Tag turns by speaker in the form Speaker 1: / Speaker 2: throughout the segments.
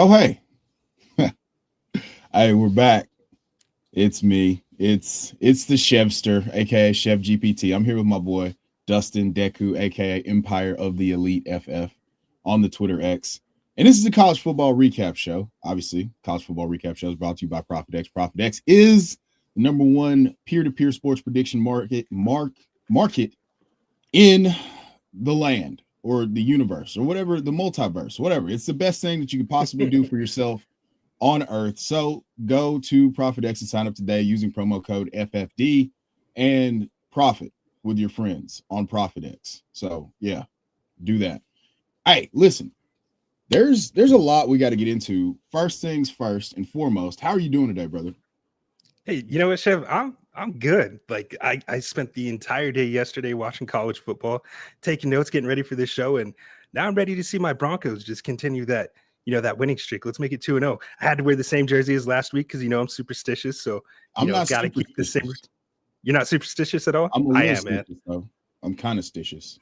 Speaker 1: Oh, hey. Hey, we're back. It's me. It's the Chevster, aka Chef GPT. I'm here with my boy Dustin Deku, aka Empire of the Elite FF, on the Twitter X. And this is a college football recap show. Obviously, college football recap show is brought to you by Profit X. Profit X is the number one peer-to-peer sports prediction market in the land or the universe or whatever, the multiverse, whatever. It's the best thing that you could possibly do for yourself on earth. So go to Profit X and sign up today using promo code FFD and profit with your friends on Profit X. So yeah, do that. Hey, listen, there's a lot we got to get into. First things first and foremost, how are you doing today, brother?
Speaker 2: Hey, you know what, Chef? I'm good. Like I spent the entire day yesterday watching college football, taking notes, getting ready for this show, and now I'm ready to see my Broncos just continue that, that winning streak. Let's make it 2-0. I had to wear the same jersey as last week because I'm superstitious. So,
Speaker 1: I'm not
Speaker 2: got to keep the same.
Speaker 1: superstitious.
Speaker 2: You're not superstitious at all?
Speaker 1: I'm a
Speaker 2: I
Speaker 1: little
Speaker 2: am, man.
Speaker 1: stitious, though. I'm kind of stitious.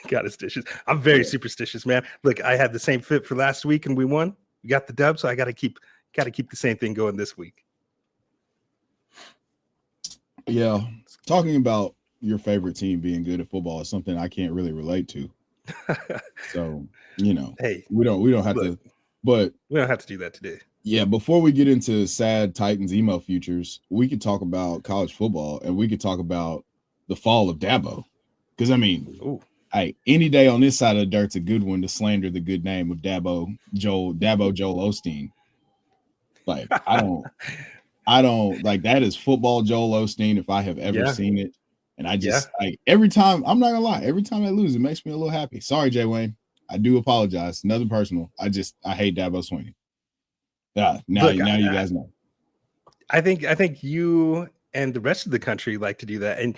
Speaker 2: Got it, stitious. I'm very superstitious, man. Look, I had the same fit for last week and we won. We got the dub, so I got to keep the same thing going this week.
Speaker 1: Yeah, talking about your favorite team being good at football is something I can't really relate to. So,
Speaker 2: Hey,
Speaker 1: we don't have to, but
Speaker 2: we don't have to do that today.
Speaker 1: Yeah, before we get into sad Titans emo futures, we could talk about college football and we could talk about the fall of Dabo. Because hey, any day on this side of the dirt's a good one to slander the good name of Dabo Joel Osteen. Like I don't like that is football Joel Osteen if I have ever seen it. And I just every time, I'm not gonna lie, every time I lose, it makes me a little happy. Sorry, Jay Wayne. I do apologize. Nothing personal. I hate Dabo Swinney. Yeah, now you guys know.
Speaker 2: I think you and the rest of the country like to do that. And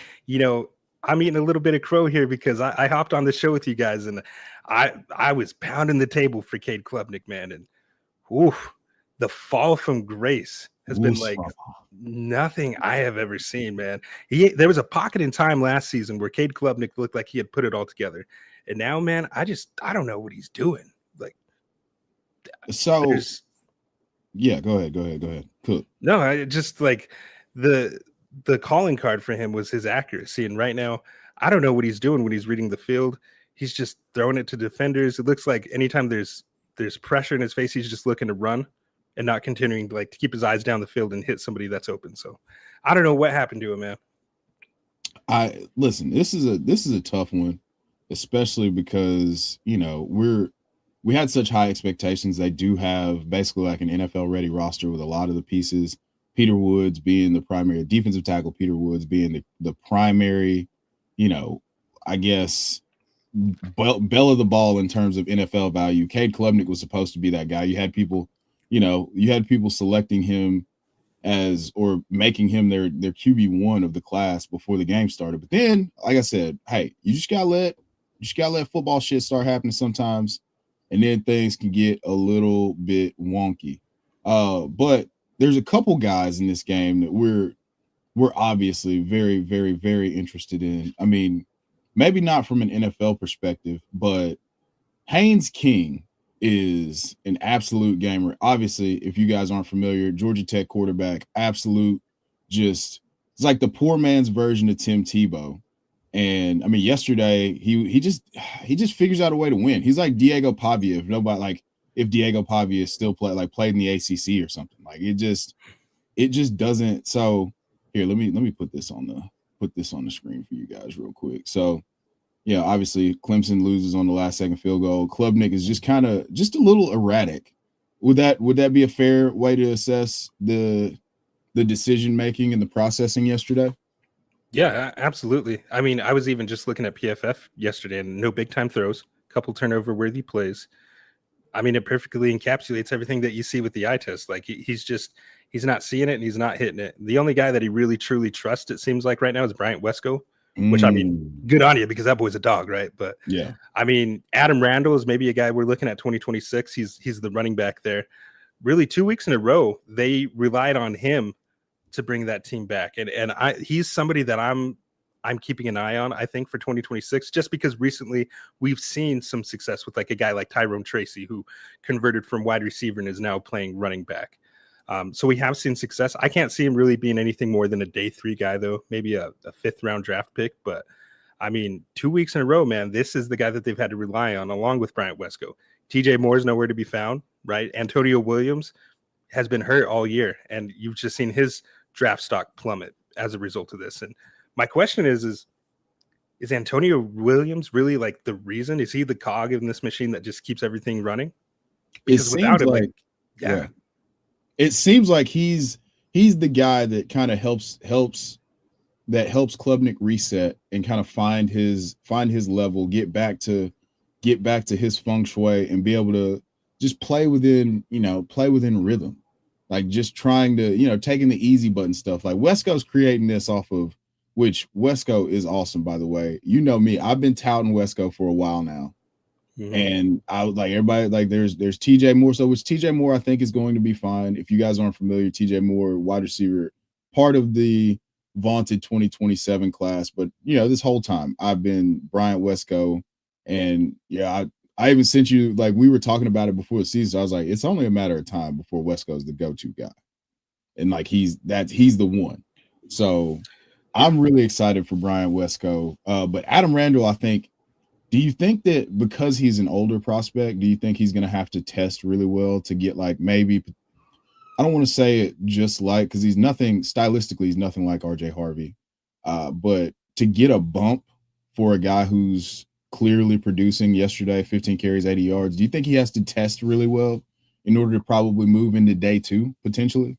Speaker 2: I'm eating a little bit of crow here because I hopped on the show with you guys and I was pounding the table for Cade Klubnik, man. And the fall from grace has been like nothing I have ever seen, man. There was a pocket in time last season where Cade Klubnik looked like he had put it all together. And now, man, I don't know what he's doing. Like,
Speaker 1: so yeah, go ahead. Cool.
Speaker 2: No, I just like the calling card for him was his accuracy. And right now, I don't know what he's doing when he's reading the field. He's just throwing it to defenders. It looks like anytime there's pressure in his face, he's just looking to run and not continuing to keep his eyes down the field and hit somebody that's open. So I don't know what happened to him, man.
Speaker 1: Listen, this is a tough one, especially because we had such high expectations. They do have basically like an NFL ready roster with a lot of the pieces. Peter Woods being the primary defensive tackle, Peter Woods being the primary, I guess, bell of the ball in terms of NFL value. Cade Klubnik was supposed to be that guy. You had people selecting him as or making him their QB1 of the class before the game started. But then, like I said, hey, you just gotta let football shit start happening sometimes. And then things can get a little bit wonky. But there's a couple guys in this game that we're obviously very, very, very interested in. I mean, maybe not from an NFL perspective, but Haynes King is an absolute gamer. Obviously, if you guys aren't familiar, Georgia Tech quarterback, absolute it's like the poor man's version of Tim Tebow. And I mean, yesterday he just figures out a way to win. He's like Diego Pavia. If Diego Pavia still played in the ACC or something, like it just doesn't. So here, let me put this on the screen for you guys real quick. So yeah, obviously Clemson loses on the last second field goal. Klubnik is just a little erratic. Would that be a fair way to assess the decision making and the processing yesterday?
Speaker 2: Yeah, absolutely. I mean, I was even just looking at PFF yesterday and no big time throws, couple turnover worthy plays. I mean, it perfectly encapsulates everything that you see with the eye test. Like he's not seeing it and he's not hitting it. The only guy that he really truly trusts, it seems like right now, is Bryant Wesco, which I mean, good on you because that boy's a dog, right? But
Speaker 1: yeah, I
Speaker 2: mean, Adam Randall is maybe a guy we're looking at 2026. He's the running back there. Really, 2 weeks in a row, they relied on him to bring that team back. And he's somebody that I'm I'm keeping an eye on, I think, for 2026, just because recently we've seen some success with like a guy like Tyrone Tracy, who converted from wide receiver and is now playing running back. So we have seen success. I can't see him really being anything more than a day 3 guy, though, maybe a 5th round draft pick. But I mean, 2 weeks in a row, man, this is the guy that they've had to rely on, along with Bryant Wesco. TJ Moore's nowhere to be found, right? Antonio Williams has been hurt all year, and you've just seen his draft stock plummet as a result of this. And my question is Antonio Williams really like the reason? Is he the cog in this machine that just keeps everything running?
Speaker 1: Because without him, like, yeah, it seems like he's the guy that kind of helps Klubnik reset and kind of find his level, get back to his feng shui, and be able to just play within rhythm, like just trying to, taking the easy button stuff. Like Wesco's creating this off of, which Wesco is awesome, by the way. You know me, I've been touting Wesco for a while now. Mm-hmm. And I was like, everybody, like there's TJ Moore. So which TJ Moore I think is going to be fine. If you guys aren't familiar, TJ Moore, wide receiver, part of the vaunted 2027 class. But this whole time I've been Bryant Wesco, and I even sent you, like, we were talking about it before the season. So I was like, it's only a matter of time before Wesco's the go-to guy. And like he's the one. So I'm really excited for Bryant Wesco. But Adam Randall, I think, do you think that because he's an older prospect, do you think he's going to have to test really well to get, like, maybe, I don't want to say it just like, because he's nothing like RJ Harvey, but to get a bump for a guy who's clearly producing yesterday, 15 carries, 80 yards, do you think he has to test really well in order to probably move into day 2 potentially?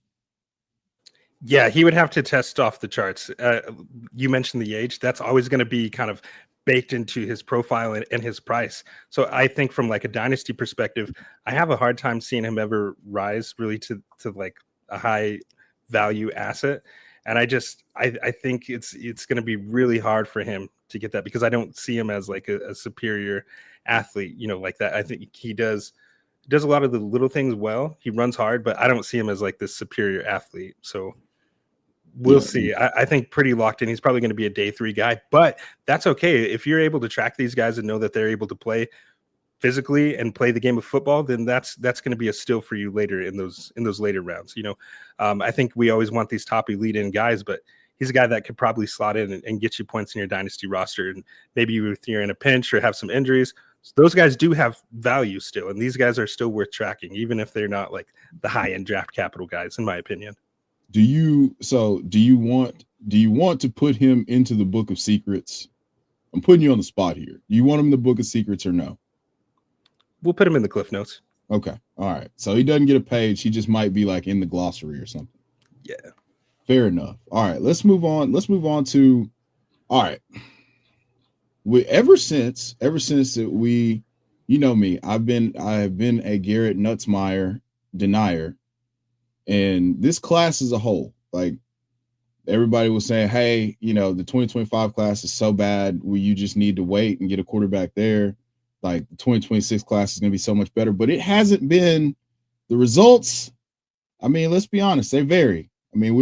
Speaker 2: Yeah, he would have to test off the charts. You mentioned the age. That's always going to be kind of baked into his profile and his price. So I think from like a dynasty perspective, I have a hard time seeing him ever rise really to like a high value asset. And I think it's going to be really hard for him to get that, because I don't see him as like a superior athlete, like that. I think he does a lot of the little things well. He runs hard, but I don't see him as like this superior athlete. So we'll see. I think pretty locked in. He's probably going to be a day 3 guy, but that's okay. If you're able to track these guys and know that they're able to play physically and play the game of football, then that's going to be a steal for you later in those later rounds. I think we always want these top elite in guys, but he's a guy that could probably slot in and get you points in your dynasty roster. And maybe if you're in a pinch or have some injuries, so those guys do have value still. And these guys are still worth tracking, even if they're not like the high end draft capital guys, in my opinion.
Speaker 1: Do you want to put him into the book of secrets? I'm putting you on the spot here. Do you want him in the book of secrets or no?
Speaker 2: We'll put him in the Cliff Notes.
Speaker 1: Okay. All right. So he doesn't get a page. He just might be like in the glossary or something.
Speaker 2: Yeah.
Speaker 1: Fair enough. All right. Let's move on to, all right. Ever since that we, me, I have been a Garrett Nutzmeyer denier. And this class as a whole, like, everybody was saying, hey, the 2025 class is so bad, you just need to wait and get a quarterback there. Like, the 2026 class is going to be so much better. But it hasn't been. The results, I mean, let's be honest, they vary. I mean,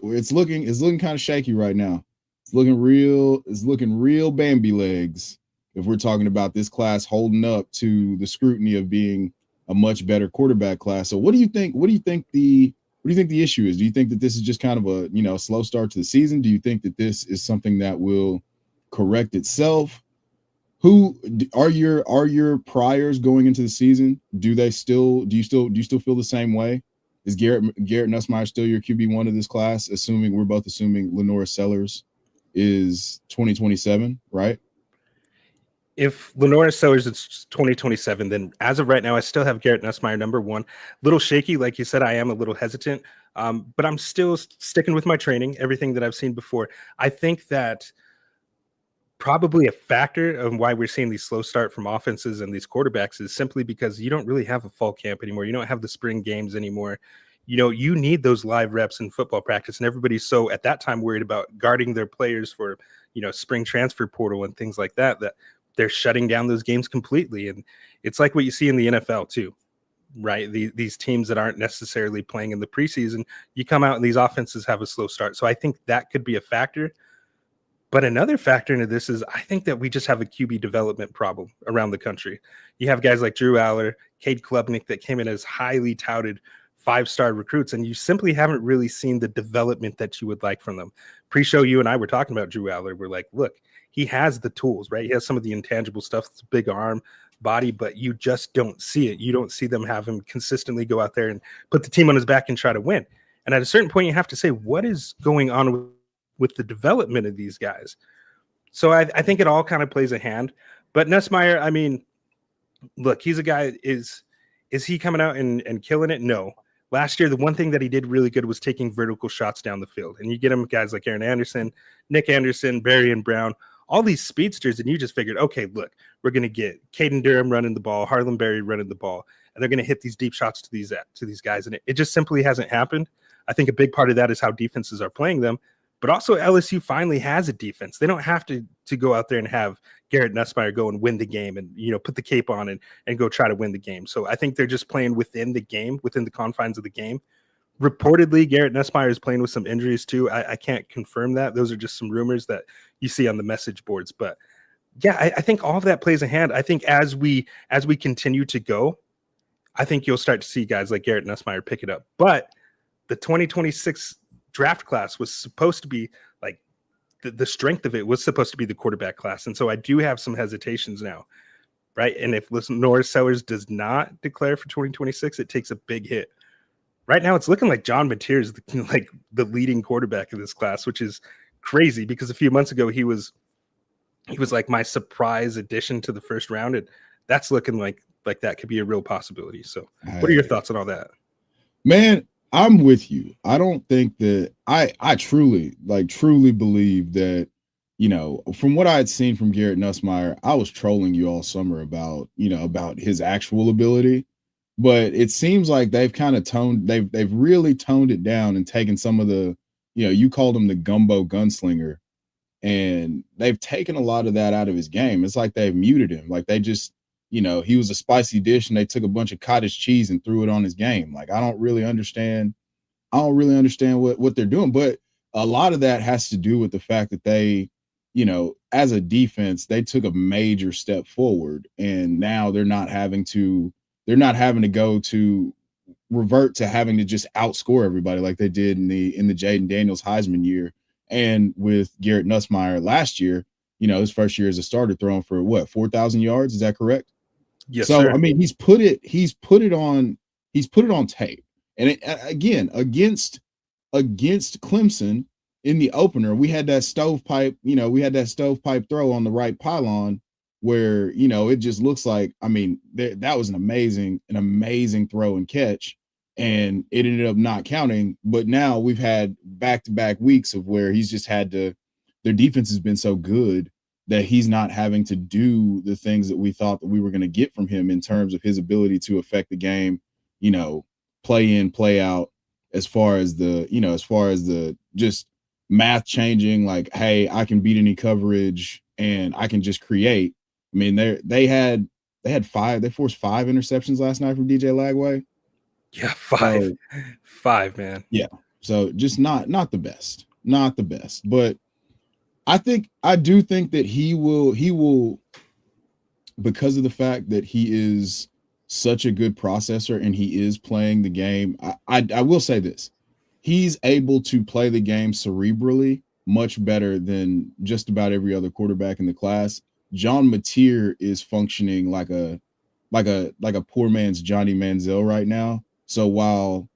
Speaker 1: it's looking kind of shaky right now. It's looking real Bambi legs if we're talking about this class holding up to the scrutiny of being a much better quarterback class. So what do you think the issue is? Do you think that this is just kind of a, slow start to the season? Do you think that this is something that will correct itself? Who are your priors going into the season? Do you still feel the same way? Is Garrett Nussmeier still your QB1 of this class? We're both assuming Lenora Sellers is 2027, right?
Speaker 2: If Lenora Sellers is 2027, then as of right now, I still have Garrett Nussmeier number 1. Little shaky, like you said, I am a little hesitant, but I'm still sticking with my training, everything that I've seen before. I think that probably a factor of why we're seeing these slow start from offenses and these quarterbacks is simply because you don't really have a fall camp anymore. You don't have the spring games anymore. You need those live reps in football practice, and everybody's so at that time worried about guarding their players for, spring transfer portal and things like that they're shutting down those games completely. And it's like what you see in the NFL too, right? These teams that aren't necessarily playing in the preseason, you come out and these offenses have a slow start. So I think that could be a factor. But another factor into this is I think that we just have a QB development problem around the country. You have guys like Drew Aller, Cade Klubnik that came in as highly touted 5-star recruits, and you simply haven't really seen the development that you would like from them. Pre-show, you and I were talking about Drew Aller. We're like, look, he has the tools, right? He has some of the intangible stuff, big arm, body, but you just don't see it. You don't see them have him consistently go out there and put the team on his back and try to win. And at a certain point, you have to say, what is going on with the development of these guys? So I think it all kind of plays a hand. But Nussmeier, I mean, look, he's a guy, is he coming out and killing it? No. Last year, the one thing that he did really good was taking vertical shots down the field. And you get him guys like Aaron Anderson, Nick Anderson, Barry and Brown, all these speedsters, and you just figured, okay, look, we're going to get Caden Durham running the ball, Harlan Berry running the ball, and they're going to hit these deep shots to these guys. And it just simply hasn't happened. I think a big part of that is how defenses are playing them. But also LSU finally has a defense. They don't have to go out there and have Garrett Nussmeier go and win the game and, put the cape on and go try to win the game. So I think they're just playing within the game, within the confines of the game. Reportedly, Garrett Nussmeier is playing with some injuries too. I can't confirm that. Those are just some rumors that you see on the message boards. But yeah, I think all of that plays a hand. I think as we continue to go, I think you'll start to see guys like Garrett Nussmeier pick it up. But the 2026 draft class was supposed to be like the strength of it was supposed to be the quarterback class. And so I do have some hesitations now, right? And if Norris Sellers does not declare for 2026, it takes a big hit. Right now, it's looking like John Mateer is the leading quarterback of this class, which is crazy because a few months ago he was like my surprise addition to the first round, and that's looking like that could be a real possibility. So, what are your thoughts on all that?
Speaker 1: Man, I'm with you. I don't think that I truly believe that, from what I had seen from Garrett Nussmeier, I was trolling you all summer about his actual ability. But it seems like they've kind of they've really toned it down and taken some of the, you called him the gumbo gunslinger, and they've taken a lot of that out of his game. It's like they've muted him. Like they just, he was a spicy dish and they took a bunch of cottage cheese and threw it on his game. Like, I don't really understand what they're doing. But a lot of that has to do with the fact that they, as a defense, they took a major step forward, and now they're not having to go to revert to having to just outscore everybody like they did in the Jaden Daniels Heisman year. And with Garrett Nussmeier last year, his first year as a starter, throwing for 4,000 yards. Is that correct?
Speaker 2: Yes,
Speaker 1: so,
Speaker 2: sir.
Speaker 1: I mean, he's put it on tape. And again, against Clemson in the opener, we had that stovepipe throw on the right pylon where, it just looks like, I mean, that was an amazing throw and catch, and it ended up not counting. But now we've had back-to-back weeks of where he's just their defense has been so good that he's not having to do the things that we thought that we were going to get from him in terms of his ability to affect the game, play in, play out, as far as the just math changing, like, hey, I can beat any coverage and I can just create. I mean, they forced 5 interceptions last night from DJ Lagway.
Speaker 2: Yeah, 5, man.
Speaker 1: Yeah. So just not the best, but I do think that he will, because of the fact that he is such a good processor and he is playing the game. I will say this. He's able to play the game cerebrally much better than just about every other quarterback in the class. John Mateer is functioning like a poor man's Johnny Manziel right now. So while,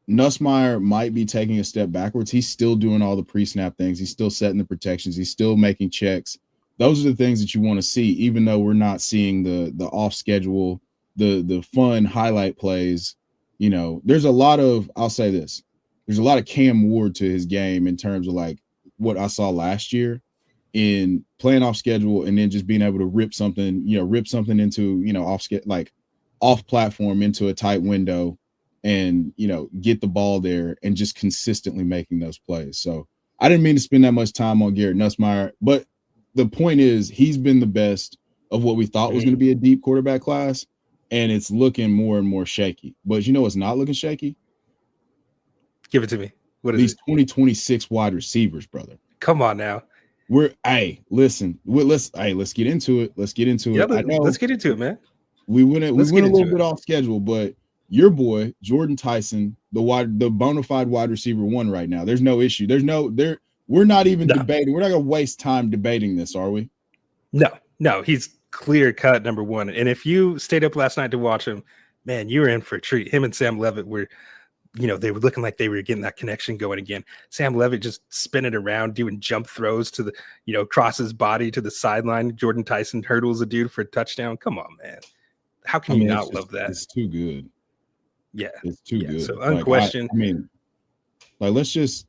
Speaker 1: Nussmeier might be taking a step backwards, he's still doing all the pre-snap things. He's still setting the protections. He's still making checks. Those are the things that you want to see, even though we're not seeing the off schedule, the fun highlight plays. There's a lot of, I'll say this, there's a lot of Cam Ward to his game in terms of like what I saw last year in playing off schedule and then just being able to rip something into, off platform into a tight window and, get the ball there and just consistently making those plays. So I didn't mean to spend that much time on Garrett Nussmeier, but the point is he's been the best of what we thought was going to be a deep quarterback class, and it's looking more and more shaky. But what's not looking shaky?
Speaker 2: Give it to me. What is
Speaker 1: These 2026 wide receivers, brother.
Speaker 2: Come on now.
Speaker 1: Let's get into it. Let's get into it. I know.
Speaker 2: Let's get into it, man.
Speaker 1: We went a little bit off schedule, but your boy Jordan Tyson, the bona fide wide receiver one right now. There's no issue. We're not even debating. We're not gonna waste time debating this, are we?
Speaker 2: No, he's clear cut number one. And if you stayed up last night to watch him, man, you were in for a treat. Him and Sam Levitt were, they were looking like they were getting that connection going again. Sam Levitt just spinning around, doing jump throws to the, across his body to the sideline. Jordan Tyson hurdles a dude for a touchdown. Come on, man. How can you not love that?
Speaker 1: It's too good.
Speaker 2: Yeah.
Speaker 1: It's too good.
Speaker 2: So unquestioned.
Speaker 1: Let's just,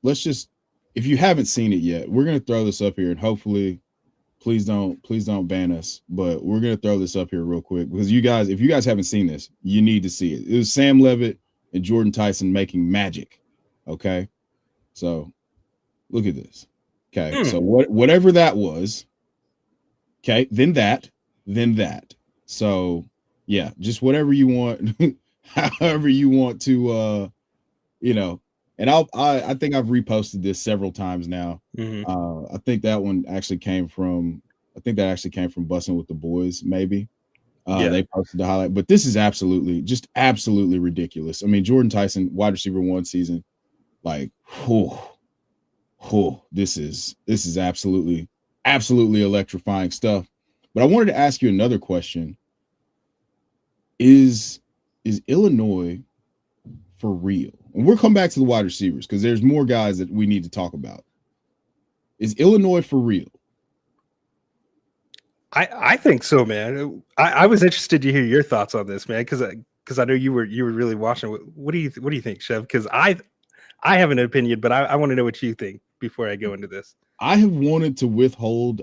Speaker 1: if you haven't seen it yet, we're going to throw this up here and hopefully please don't ban us, but we're going to throw this up here real quick because if you guys haven't seen this, you need to see it. It was Sam Levitt and Jordan Tyson making magic. Okay. So look at this. Okay. So whatever that was. Okay. Then that. So yeah, just whatever you want, however you want to, and I think I've reposted this several times now. I think that actually came from Bussin' with the Boys, maybe. They posted the highlight, but this is absolutely ridiculous. I mean, Jordan Tyson, wide receiver one season, like, this is absolutely electrifying stuff. But I wanted to ask you another question. Is Illinois for real? And we'll come back to the wide receivers because there's more guys that we need to talk about. Is Illinois for real?
Speaker 2: I think so, man. I was interested to hear your thoughts on this, man, because I know you were really watching. What do you think, Chev? Because I have an opinion, but I want to know what you think before I go into this.
Speaker 1: I had wanted to withhold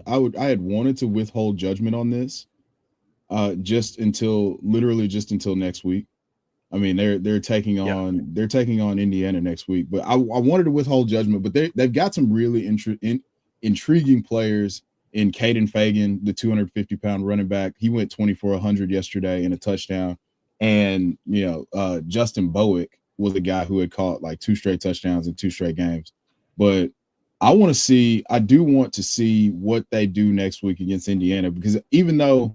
Speaker 1: judgment on this just until next week. I mean, they're taking on Indiana next week, but I wanted to withhold judgment. But they've got some really intriguing players in Caden Fagan, the 250-pound running back. He went 24-100 yesterday in a touchdown, and Justin Bowick was a guy who had caught like 2 straight touchdowns in 2 straight games. But I do want to see what they do next week against Indiana, because even though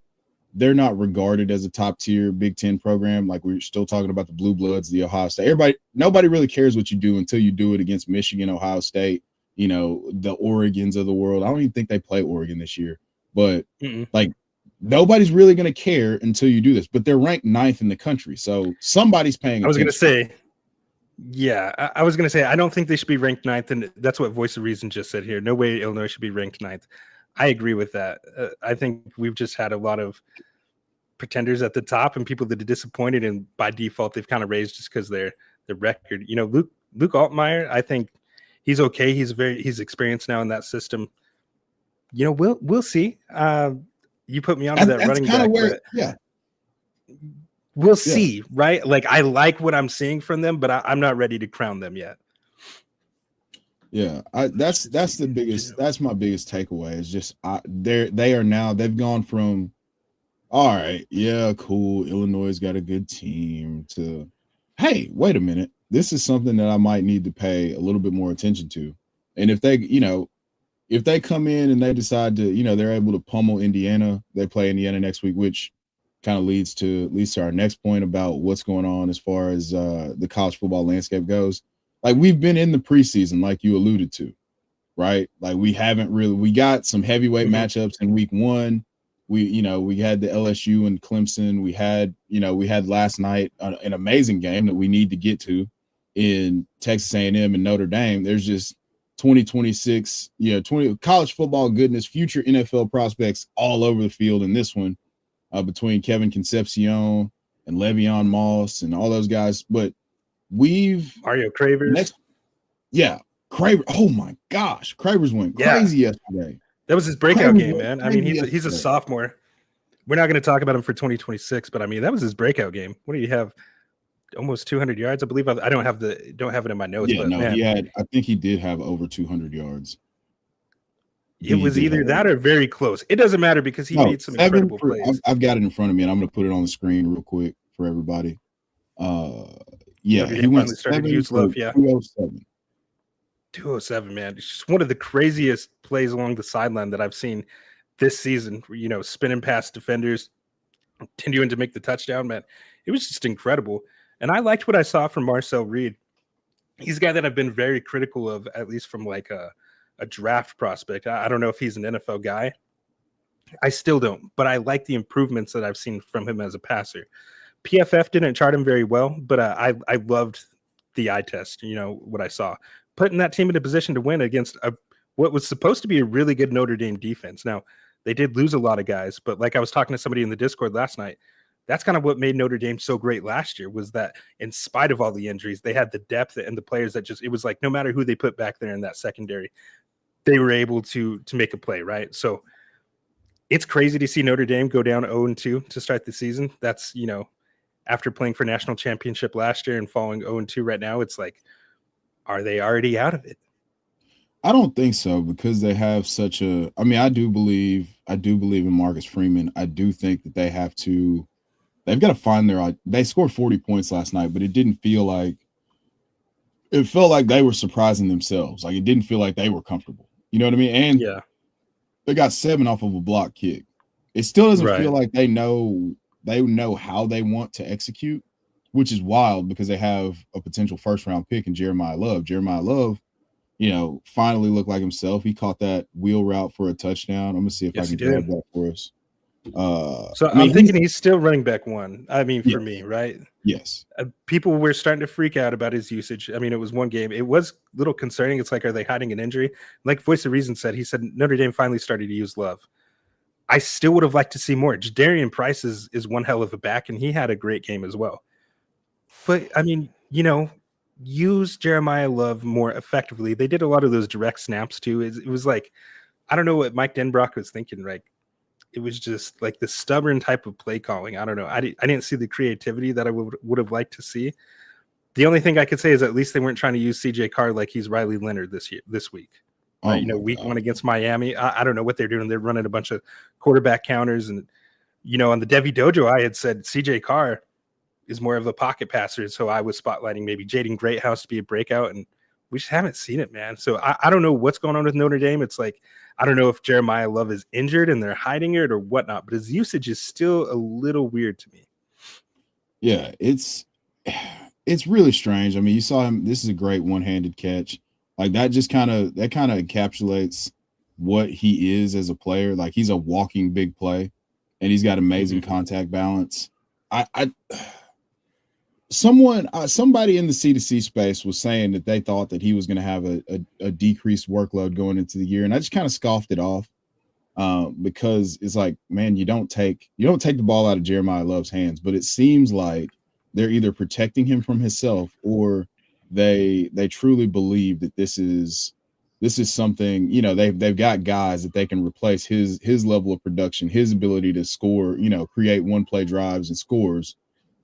Speaker 1: they're not regarded as a top tier Big Ten program, like we're still talking about the Blue Bloods, the Ohio State. Nobody really cares what you do until you do it against Michigan, Ohio State, the Oregons of the world. I don't even think they play Oregon this year, but like nobody's really going to care until you do this. But they're ranked 9th in the country, so somebody's paying attention.
Speaker 2: I was going to say, I don't think they should be ranked 9th, and that's what Voice of Reason just said here. No way Illinois should be ranked 9th. I agree with that. I think we've just had a lot of pretenders at the top and people that are disappointed, and by default they've kind of raised just because their record. Luke Altmaier, I think he's okay. He's experienced now in that system. We'll see. You put me onto that running back. We'll see, right? Like, I like what I'm seeing from them, but I'm not ready to crown them yet.
Speaker 1: Yeah, that's my biggest takeaway is just they've gone from, all right, yeah, cool, Illinois got a good team, to, hey, wait a minute, this is something that I might need to pay a little bit more attention to. And if they come in and they decide to, they're able to pummel Indiana, they play Indiana next week, which kind of leads to our next point about what's going on as far as the college football landscape goes. Like, we've been in the preseason, like you alluded to, right? Like, we got some heavyweight matchups in week 1. We had the LSU and Clemson. We had last night an amazing game that we need to get to in Texas A&M and Notre Dame. There's just 2026, 20 college football goodness, future NFL prospects all over the field in this one, between Kevin Concepcion and Le'Veon Moss and all those guys. But
Speaker 2: Mario Cravers.
Speaker 1: Craver. Oh my gosh, Cravers went crazy yesterday.
Speaker 2: That was his breakout game, man. I mean, he's a sophomore. We're not going to talk about him for 2026, but I mean, that was his breakout game. What do you have? Almost 200 yards, I believe. I don't have it in my notes.
Speaker 1: Yeah, but, no, I think he did have over 200 yards.
Speaker 2: It was either that or very close. It doesn't matter because he made some incredible plays.
Speaker 1: I've got it in front of me, and I'm going to put it on the screen real quick for everybody. He went 7 for 207.
Speaker 2: 207, man. It's just one of the craziest plays along the sideline that I've seen this season. Spinning past defenders, continuing to make the touchdown, man. It was just incredible. And I liked what I saw from Marcel Reed. He's a guy that I've been very critical of, at least from like a draft prospect. I don't know if he's an NFL guy. I still don't, but I like the improvements that I've seen from him as a passer. PFF didn't chart him very well, but I loved the eye test, what I saw. Putting that team in a position to win against what was supposed to be a really good Notre Dame defense. Now, they did lose a lot of guys, but like I was talking to somebody in the Discord last night, that's kind of what made Notre Dame so great last year, was that in spite of all the injuries, they had the depth and the players that it was like no matter who they put back there in that secondary, they were able to make a play, right? So it's crazy to see Notre Dame go down 0-2 to start the season. That's, after playing for national championship last year and falling 0-2 right now, it's like, are they already out of it?
Speaker 1: I don't think so, because they have such a. I mean, I do believe in Marcus Freeman. I do think that they've got to find their. They scored 40 points last night, but it didn't feel like. It felt like they were surprising themselves. Like, it didn't feel like they were comfortable. You know what I mean? And
Speaker 2: yeah,
Speaker 1: they got 7 off of a block kick. It still doesn't feel like they know how they want to execute, which is wild, because they have a potential first-round pick in Jeremiyah Love. Jeremiyah Love, finally looked like himself. He caught that wheel route for a touchdown. I'm gonna see if I can grab that for us.
Speaker 2: I'm thinking he's still running back 1. I mean, for me, right?
Speaker 1: Yes.
Speaker 2: People were starting to freak out about his usage. I mean, it was one game. It was a little concerning. It's like, are they hiding an injury? Like Voice of Reason said, he said Notre Dame finally started to use Love. I still would have liked to see more. Jadarian Price is one hell of a back, and he had a great game as well. But, I mean, use Jeremiyah Love more effectively. They did a lot of those direct snaps, too. It was like, I don't know what Mike Denbrock was thinking, right? It was just like the stubborn type of play calling. I don't know. I didn't see the creativity that I would have liked to see. The only thing I could say is at least they weren't trying to use CJ Carr like he's Riley Leonard this week. Right? Week 1 against Miami. I don't know what they're doing. They're running a bunch of quarterback counters. And, on the Devi Dojo, I had said CJ Carr is more of a pocket passer. So I was spotlighting maybe Jaden Greathouse to be a breakout. And we just haven't seen it, man. So I don't know what's going on with Notre Dame. It's like, I don't know if Jeremiyah Love is injured and they're hiding it or whatnot, but his usage is still a little weird to me.
Speaker 1: Yeah, it's really strange. I mean, you saw him. This is a great one-handed catch. Like, that just kind of encapsulates what he is as a player. Like, he's a walking big play, and he's got amazing contact balance. Somebody in the C2C space was saying that they thought that he was going to have a decreased workload going into the year, and I just kind of scoffed it off, because it's like, man, you don't take the ball out of Jeremiyah Love's hands, but it seems like they're either protecting him from himself, or they truly believe that this is something. They've got guys that they can replace his level of production, his ability to score, create one play drives and scores,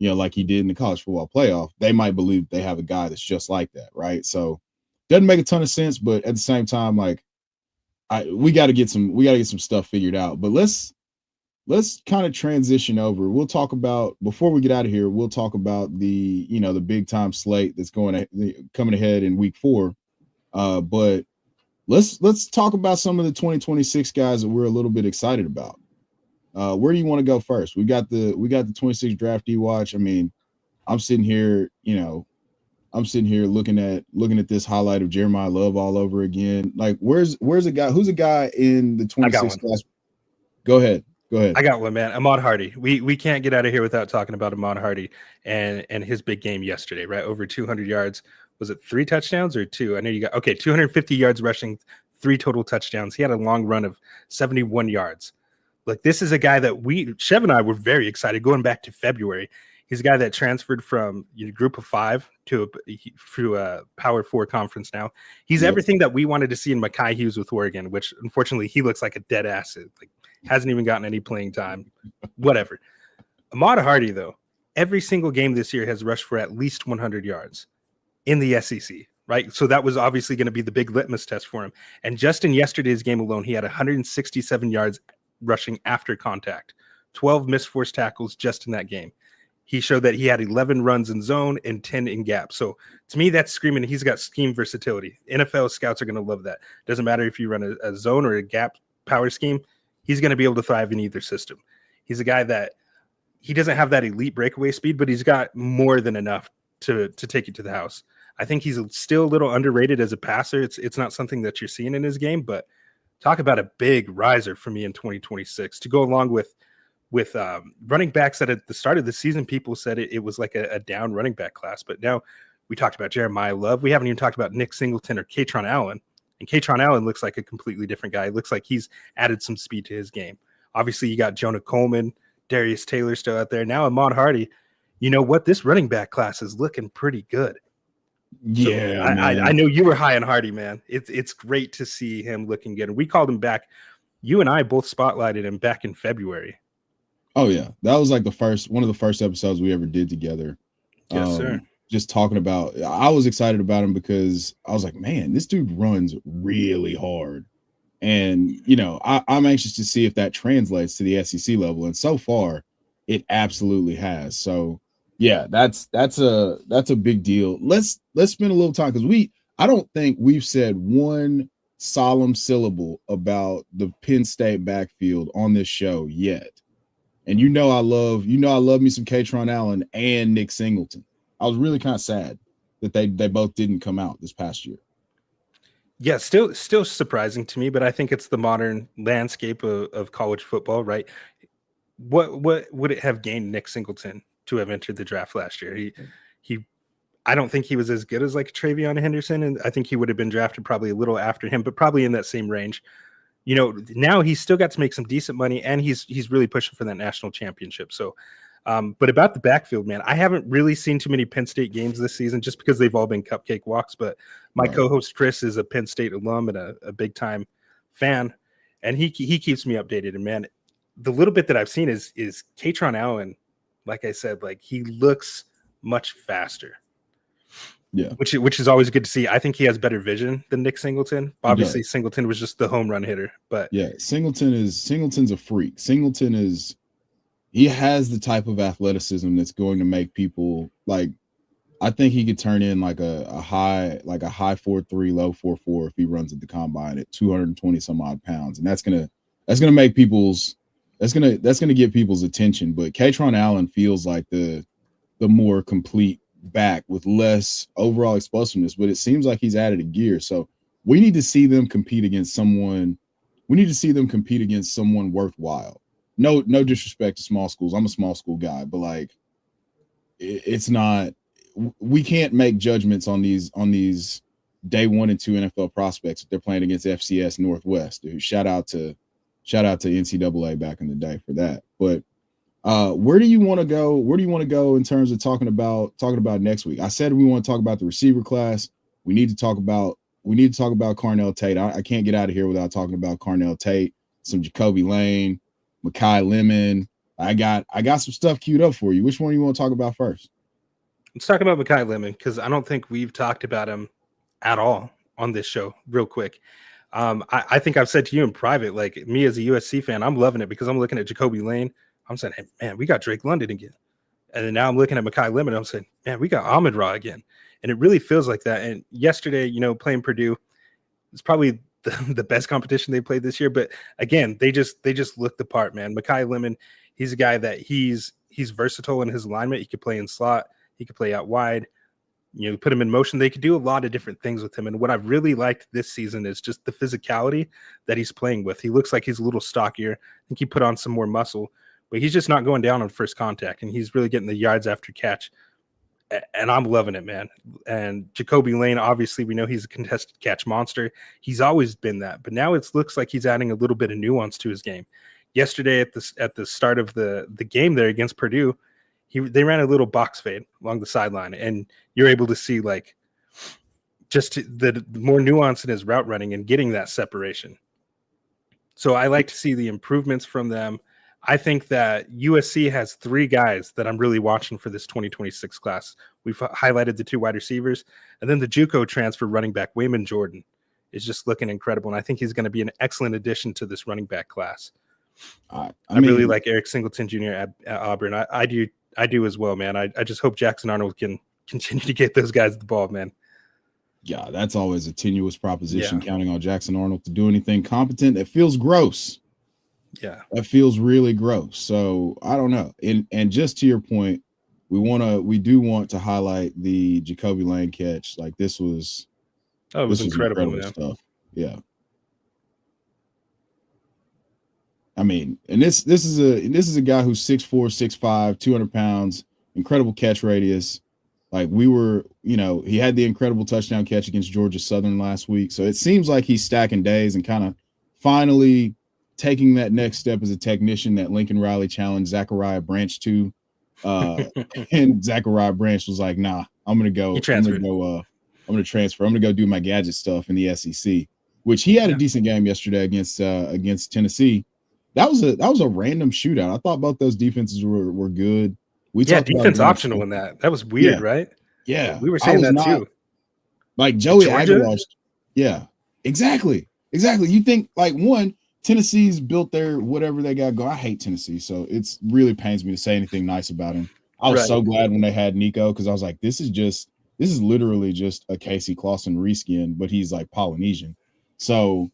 Speaker 1: like he did in the college football playoff. They might believe they have a guy that's just like that, right? So doesn't make a ton of sense, but at the same time, like, we got to get some stuff figured out. But let's kind of transition over. We'll talk about, before we get out of here, we'll talk about the big time slate that's coming ahead in week 4. But let's talk about some of the 2026 guys that we're a little bit excited about. Where do you want to go first? We got the 26 draftee watch. I mean, I'm sitting here looking at this highlight of Jeremiyah Love all over again. Like, who's a guy in the 26 class? Go ahead.
Speaker 2: I got one, man. Ahmad Hardy. We can't get out of here without talking about Ahmad Hardy and his big game yesterday, right? Over 200 yards. Was it 3 touchdowns or 2? I know you got 250 yards rushing, 3 total touchdowns. He had a long run of 71 yards. Like, this is a guy that Chev and I were very excited going back to February. He's a guy that transferred from group of 5 to a Power 4 conference now. He's everything that we wanted to see in Mekhi Hughes with Oregon, which unfortunately he looks like a dead ass. Like, hasn't even gotten any playing time. Whatever. Ahmad Hardy, though, every single game this year has rushed for at least 100 yards in the SEC, right? So that was obviously going to be the big litmus test for him. And just in yesterday's game alone, he had 167 yards rushing after contact, 12 missed forced tackles just in that game. He showed that he had 11 runs in zone and 10 in gap. So to me, that's screaming he's got scheme versatility. NFL scouts are going to love that. Doesn't matter if you run a zone or a gap power scheme, he's going to be able to thrive in either system. He's a guy that he doesn't have that elite breakaway speed, but he's got more than enough to take you to the house. I think he's still a little underrated as a passer. It's not something that you're seeing in his game, but talk about a big riser for me in 2026 to go along with running backs that at the start of the season, people said it was like a down running back class. But now we talked about Jeremiyah Love. We haven't even talked about Nick Singleton or Katron Allen. And Katron Allen looks like a completely different guy. It looks like he's added some speed to his game. Obviously, you got Jonah Coleman, Darius Taylor still out there. Now Ahmad Hardy. You know what? This running back class is looking pretty good.
Speaker 1: Yeah,
Speaker 2: so I know you were high on Hardy, man. It's great to see him looking good. And we called him back. You and I both spotlighted him back in February.
Speaker 1: Oh yeah, that was like one of the first episodes we ever did together.
Speaker 2: Yes, sir.
Speaker 1: Just talking about, I was excited about him because I was like, man, this dude runs really hard, and I'm anxious to see if that translates to the SEC level. And so far, it absolutely has. So yeah, that's a big deal. Let's spend a little time because I don't think we've said one solemn syllable about the Penn State backfield on this show yet. And I love me some Katron Allen and Nick Singleton. I was really kind of sad that they both didn't come out this past year.
Speaker 2: Yeah, still surprising to me, but I think it's the modern landscape of college football, right? What would it have gained Nick Singleton to have entered the draft last year? I don't think he was as good as like Travion Henderson, and I think he would have been drafted probably a little after him, but probably in that same range. Now he's still got to make some decent money, and he's really pushing for that national championship. So, but about the backfield, man, I haven't really seen too many Penn State games this season just because they've all been cupcake walks. But my co-host Chris is a Penn State alum and a big time fan, and he keeps me updated. And man, the little bit that I've seen is Katron Allen, like I said, like he looks much faster.
Speaker 1: Yeah,
Speaker 2: which is always good to see. I think he has better vision than Nick Singleton. Obviously, Singleton was just the home run hitter, but
Speaker 1: yeah, Singleton's a freak. He has the type of athleticism that's going to make people like. I think he could turn in like a high 4.3, low 4.4 if he runs at the combine at 220 some odd pounds, and that's gonna make that's gonna get people's attention. But Katron Allen feels like the more complete back with less overall explosiveness, but it seems like he's added a gear. So we need to see them compete against someone. We need to see them compete against someone worthwhile. No disrespect to small schools. I'm a small school guy, but like it's not. We can't make judgments on these day 1 and 2 NFL prospects if they're playing against FCS Northwest. Dude, shout out to NCAA back in the day for that. But where do you want to go? Where do you want to go in terms of talking about next week? I said we want to talk about the receiver class. We need to talk about Carnell Tate. I can't get out of here without talking about Carnell Tate, some Jacoby Lane, Makai Lemon. I got some stuff queued up for you. Which one do you want to talk about first?
Speaker 2: Let's talk about Makai Lemon because I don't think we've talked about him at all on this show. Real quick, I think I've said to you in private, like me as a USC fan, I'm loving it because I'm looking at Jacoby Lane. I'm saying, hey, man, we got Drake London again. And then now I'm looking at Makai Lemon. I'm saying, man, we got Ahmad Ra again. And it really feels like that. And yesterday, playing Purdue, it's probably the best competition they played this year. But again, they just look the part, man. Makai Lemon, he's a guy that he's versatile in his alignment. He could play in slot. He could play out wide. Put him in motion. They could do a lot of different things with him. And what I've really liked this season is just the physicality that he's playing with. He looks like he's a little stockier. I think he put on some more muscle. But he's just not going down on first contact, and he's really getting the yards after catch. And I'm loving it, man. And Jacoby Lane, obviously, we know he's a contested catch monster. He's always been that. But now it looks like he's adding a little bit of nuance to his game. Yesterday at the start of the game there against Purdue, they ran a little box fade along the sideline, and you're able to see like just the more nuance in his route running and getting that separation. So I like to see the improvements from them. I think that USC has 3 guys that I'm really watching for this 2026 class. We've highlighted the 2 wide receivers, and then the JUCO transfer running back, Wayman Jordan, is just looking incredible. And I think he's going to be an excellent addition to this running back class. I really like Eric Singleton Jr. at Auburn. I I do as well, man. I just hope Jackson Arnold can continue to get those guys the ball, man.
Speaker 1: Yeah, that's always a tenuous proposition, counting on Jackson Arnold to do anything competent. That feels gross.
Speaker 2: Yeah.
Speaker 1: That feels really gross. So I don't know. And just to your point, we do want to highlight the Jacoby Lane catch. Like this was incredible stuff. Yeah. I mean, and this is a guy who's 6'4", 6'5", 200 pounds, incredible catch radius. Like he had the incredible touchdown catch against Georgia Southern last week. So it seems like he's stacking days and kind of finally taking that next step as a technician that Lincoln Riley challenged Zachariah Branch to. And Zachariah Branch was like, nah, I'm going to go. I'm going to transfer. I'm going to go do my gadget stuff in the SEC, which he had a decent game yesterday against Tennessee. That was a random shootout. I thought both those defenses were good.
Speaker 2: Defense optional in that. That was weird, right?
Speaker 1: Yeah.
Speaker 2: We were saying that too.
Speaker 1: Like Joey Aguilar. Yeah, exactly. You think like Tennessee's built their whatever they got go. I hate Tennessee, so it's really pains me to say anything nice about him. I was so glad when they had Nico because I was like, this is literally just a Casey Clausen reskin, but he's like Polynesian. So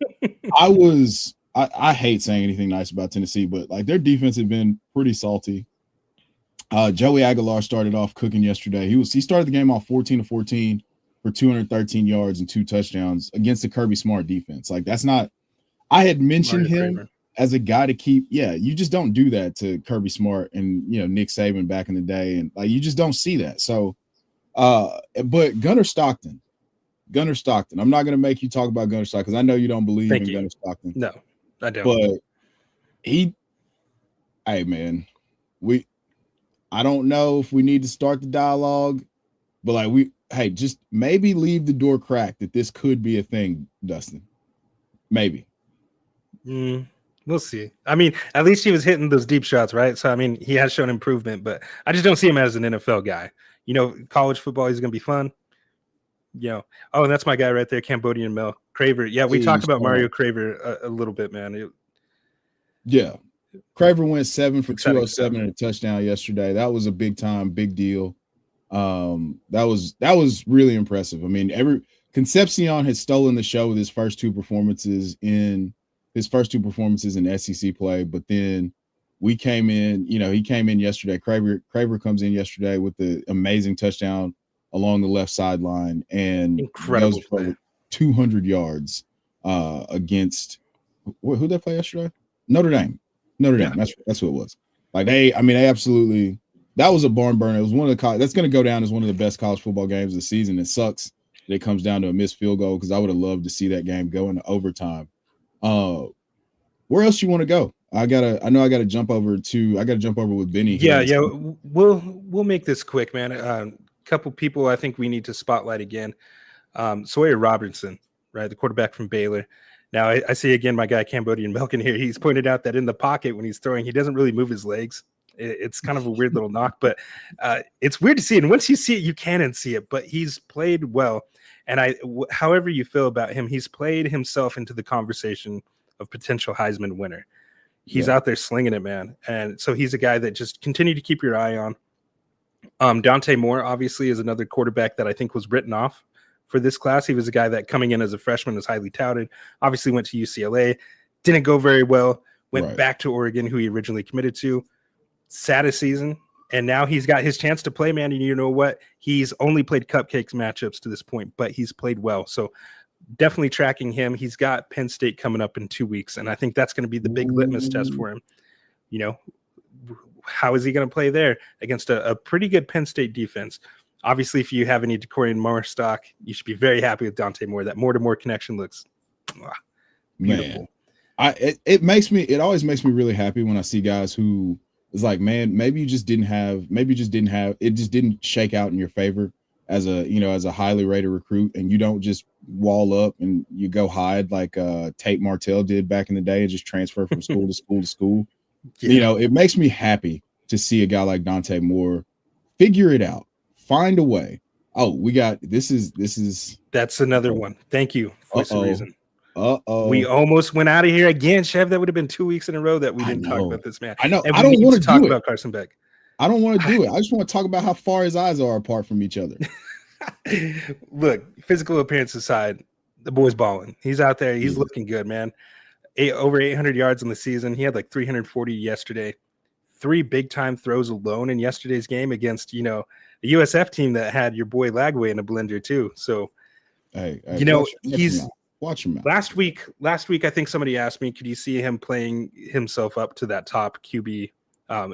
Speaker 1: I hate saying anything nice about Tennessee, but like their defense had been pretty salty. Joey Aguilar started off cooking yesterday. He started the game off 14-14 for 213 yards and 2 touchdowns against the Kirby Smart defense. Like that's not. I had mentioned him as a guy to keep. Yeah, you just don't do that to Kirby Smart and Nick Saban back in the day, and like you just don't see that. So, but Gunnar Stockton. I'm not going to make you talk about Gunnar Stockton because I know you don't believe in Gunnar Stockton.
Speaker 2: No, I don't.
Speaker 1: But hey man, I don't know if we need to start the dialogue, but like just maybe leave the door cracked that this could be a thing, Dustin. Maybe.
Speaker 2: We'll see. I mean, at least he was hitting those deep shots, right? So I mean, he has shown improvement, but I just don't see him as an NFL guy. College football is going to be fun. Oh, and that's my guy right there, Cambodian Mel Craver. Yeah, we talked about Mario Craver a little bit, man.
Speaker 1: Yeah. Craver went 7 for 207 and a touchdown yesterday. That was a big deal. That was really impressive. I mean, Concepcion had stolen the show with his first two performances in SEC play, but then we came in, he came in yesterday. Craver comes in yesterday with the amazing touchdown along the left sideline and
Speaker 2: incredible
Speaker 1: goes for 200 yards against who they play yesterday? Notre Dame. That's who it was. Like they absolutely, that was a barn burner. It was one of that's going to go down as one of the best college football games of the season. It sucks that it comes down to a missed field goal because I would have loved to see that game go into overtime. Where else you want to go? I gotta jump over with Benny.
Speaker 2: Yeah. We'll make this quick, man. A couple people I think we need to spotlight again. Sawyer Robertson, right, the quarterback from Baylor. Now I see again my guy Cambodian Melkin here. He's pointed out that in the pocket when he's throwing, he doesn't really move his legs. It's kind of a weird little knock, but it's weird to see it. And once you see it, you can unsee it. But he's played well, and however you feel about him, he's played himself into the conversation of potential Heisman winner. He's out there slinging it, man. And so he's a guy that just continue to keep your eye on. Dante Moore obviously is another quarterback that I think was written off for this class. He was a guy that coming in as a freshman was highly touted, obviously went to UCLA, didn't go very well, went back to Oregon, who he originally committed to. Saddest season. And now he's got his chance to play, man. And you know what? He's only played cupcakes matchups to this point, but he's played well. So definitely tracking him. He's got Penn State coming up in 2 weeks. And I think that's going to be the big litmus test for him. How is he going to play there against a pretty good Penn State defense? Obviously, if you have any Decorian Moore stock, you should be very happy with Dante Moore. That more-to-more connection looks beautiful.
Speaker 1: Man, it always makes me really happy when I see guys who is like, man, maybe it just didn't shake out in your favor as a highly rated recruit, and you don't just wall up and you go hide like Tate Martell did back in the day and just transfer from school to school to school. Yeah. It makes me happy to see a guy like Dante Moore figure it out. Find a way. Oh, we got this is
Speaker 2: that's another one. Thank you. Voice of Reason.
Speaker 1: We
Speaker 2: almost went out of here again, Chev. That would have been 2 weeks in a row that we didn't talk about this man.
Speaker 1: I know.
Speaker 2: And
Speaker 1: I don't want to
Speaker 2: talk about Carson Beck.
Speaker 1: I don't want to do it. I just want to talk about how far his eyes are apart from each other.
Speaker 2: Look, physical appearance aside, the boy's balling. He's out there. He's looking good, man. Over 800 yards in the season. He had like 340 yesterday. 3 big-time throws alone in yesterday's game against, you know, a USF team that had your boy Lagway in a blender too. So,
Speaker 1: hey,
Speaker 2: you know,
Speaker 1: watch him out.
Speaker 2: Last week, I think somebody asked me, could you see him playing himself up to that top QB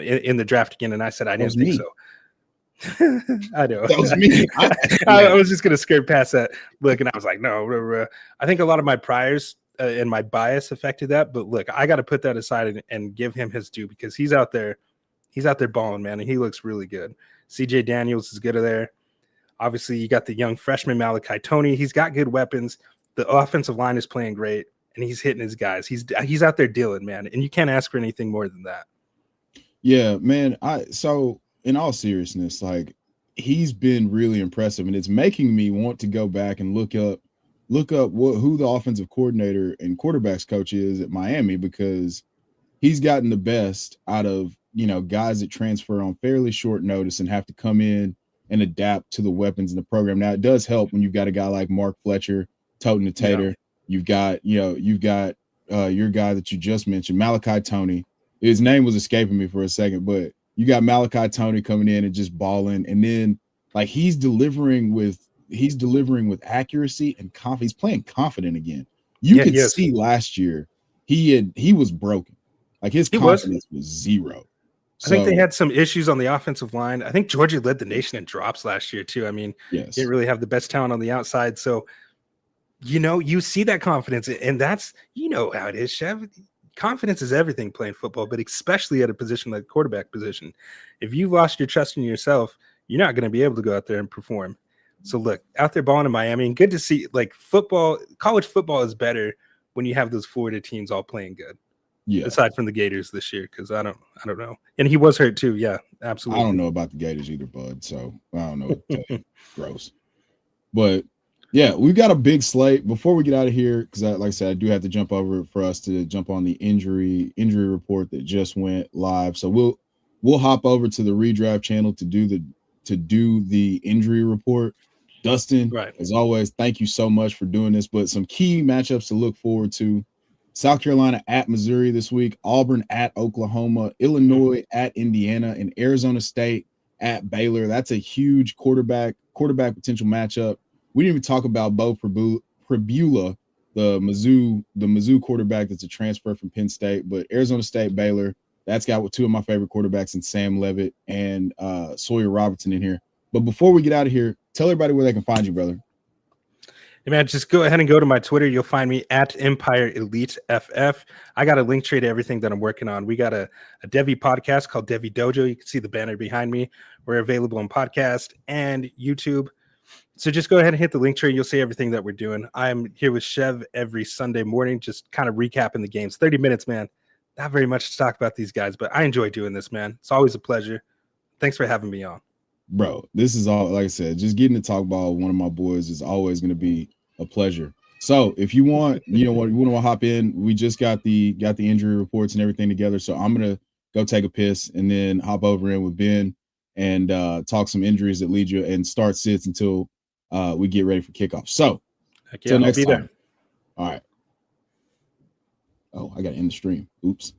Speaker 2: in the draft again? And I said, I didn't think so. I know.
Speaker 1: That was me.
Speaker 2: I was just going to skirt past that look. And I was like, no, I think a lot of my priors and my bias affected that. But look, I got to put that aside and give him his due because he's out there balling, man. And he looks really good. CJ Daniels is good there. Obviously, you got the young freshman Malachi Toney. He's got good weapons. The offensive line is playing great, and he's hitting his guys. He's out there dealing, man. And you can't ask for anything more than that.
Speaker 1: Yeah, man. So in all seriousness, like he's been really impressive, and it's making me want to go back and look up who the offensive coordinator and quarterbacks coach is at Miami, because he's gotten the best out of, you know, guys that transfer on fairly short notice and have to come in and adapt to the weapons in the program. Now, it does help when you've got a guy like Mark Fletcher toting the tater. Yeah. You've got your guy that you just mentioned, Malachi Toney. His name was escaping me for a second, but you got Malachi Toney coming in and just balling, and then like he's delivering with accuracy and confidence. He's playing confident again. You could see last year he was broken. Like his confidence was zero.
Speaker 2: I think they had some issues on the offensive line. I think Georgia led the nation in drops last year too. I mean, didn't really have the best talent on the outside. So, you know, you see that confidence, and that's, you know how it is, Chev. Confidence is everything playing football, but especially at a position like quarterback position. If you've lost your trust in yourself, you're not going to be able to go out there and perform. So look, out there balling in Miami, and good to see, like, college football is better when you have those Florida teams all playing good. Yeah. Aside from the Gators this year, because I don't know. And he was hurt too. Yeah, absolutely.
Speaker 1: I don't know about the Gators either, bud. So I don't know what to tell you. Gross. But yeah, we've got a big slate. Before we get out of here, because like I said, I do have to jump over for us to jump on the injury report that just went live. So we'll hop over to the redraft channel to do the injury report. Dustin, as always, thank you so much for doing this. But some key matchups to look forward to: South Carolina at Missouri this week, Auburn at Oklahoma, Illinois at Indiana, and Arizona State at Baylor. That's a huge quarterback potential matchup. We didn't even talk about Bo Pribula, the Mizzou quarterback that's a transfer from Penn State, but Arizona State, Baylor, that's got 2 of my favorite quarterbacks in Sam Levitt and Sawyer Robertson in here. But before we get out of here, tell everybody where they can find you, brother.
Speaker 2: Hey man, just go ahead and go to my Twitter. You'll find me at Empire Elite FF. I got a link tree to everything that I'm working on. We got a Devi podcast called Devi Dojo. You can see the banner behind me. We're available on podcast and YouTube. So just go ahead and hit the link tree. You'll see everything that we're doing. I'm here with Chev every Sunday morning, just kind of recapping the games. 30 minutes, man. Not very much to talk about these guys, but I enjoy doing this, man. It's always a pleasure. Thanks for having me on.
Speaker 1: Bro, this is all, like I said, just getting to talk about one of my boys is always going to be a pleasure. So if you want, you want to hop in, we just got the injury reports and everything together. So I'm going to go take a piss and then hop over in with Ben and talk some injuries that lead you and start sits until we get ready for kickoff. So until next time. All right. Oh, I got to end the stream. Oops.